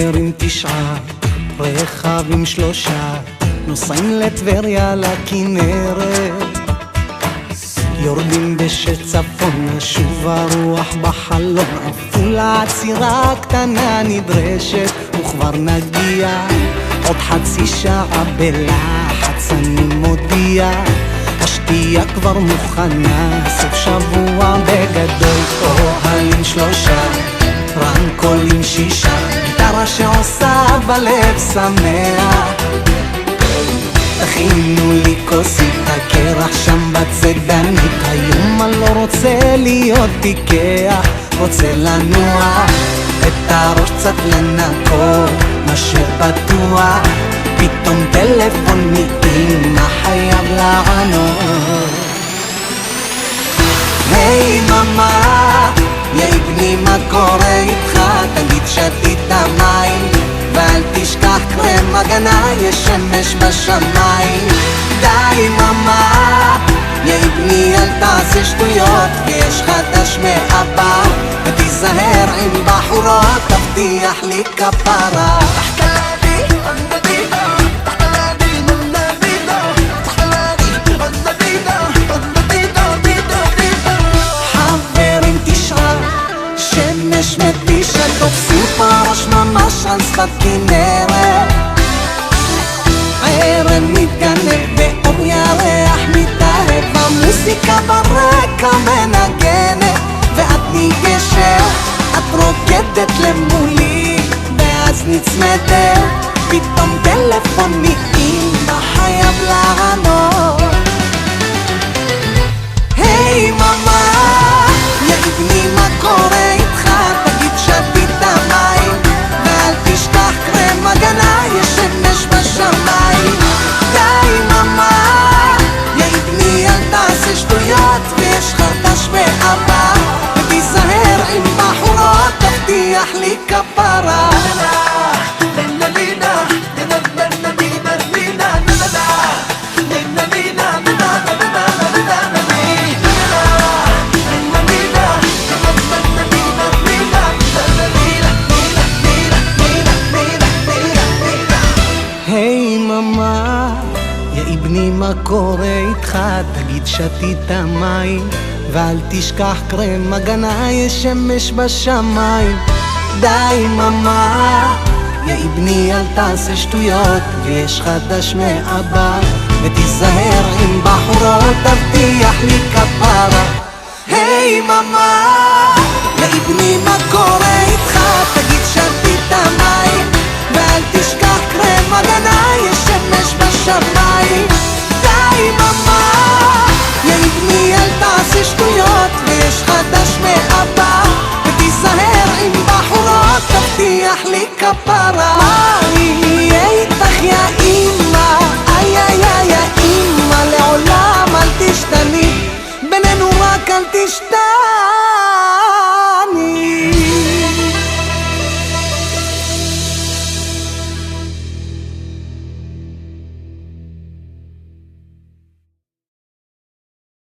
חברים 9, רכבים 3, נוסעים לטבריה לכנרת. יורדים בשצפון, שוב הרוח בחלון, עפולה עצירה קטנה נדרשת, וכבר נגיע עוד חצי שעה בלחץ. אני מודיע, השתייה כבר מוכנה, סוף שבוע בגדול. אוהלים 3, רמקולים 6, גיטרה שעושה בלב שמח. תכינו לי כוסית, הקרח שם בצדנית, היום אני לא רוצה להיות פיקח, רוצה לנוע, את הראש קצת לנקות, משאיר פתוח, פתאום טלפון מאמא חייב לענות. היי ממה, יא בני מה קורה איתך, תגיד שתית מים ואל תשכח קרם הגנה, יש שמש בשמיים. די ממה, יא בני אל תעשה שטויות, ויש חדש מאבא, ותיזהר עם בחורות, תבטיח לי כפרה. חברים 9, שמש מתישה, תופסים פרש ממש על שפת כנרת. ערב מתגנב באור ירח מתאהב, המוזיקה ברקע מנגנת, ואת ניגשת, את רוקדת למולי, ואז נצמדת, פתאום טלפון מאמא חייב לענות. היי ממה, יא בני מה קורה איתך, תגיד שתית מים ואל תשכח קרם הגנה, יש שמש בשמיים. די ממה, יא בני אל תעשה שטויות, ויש חדש מאבא, ותיזהר עם בחורות, תבטיח לי כפרה. היי ממה, יא בני מה קורה איתך, תגיד שתית מים ואל תשכח קרם הגנה, יש שמש בשמיים. די ממה, יא בני אל תעשה שטויות, ויש חדש מאבא, ותיזהר עם בחורות, תבטיח לי כפרה. היי ממה, יא בני מה קורה איתך, תגיד שתית מים ואל תשכח קרם הגנה, יש שמש בשמיים. די ממה, יא בני אל תעשה שטויות, ויש חדש מאבא, ותיזהר עם בחורות, תבטיח לי כפרה. מה יהיה איתך יא אמא, איי איי איי יא אמא, לעולם אל תשתני, בינינו רק אל תשתני.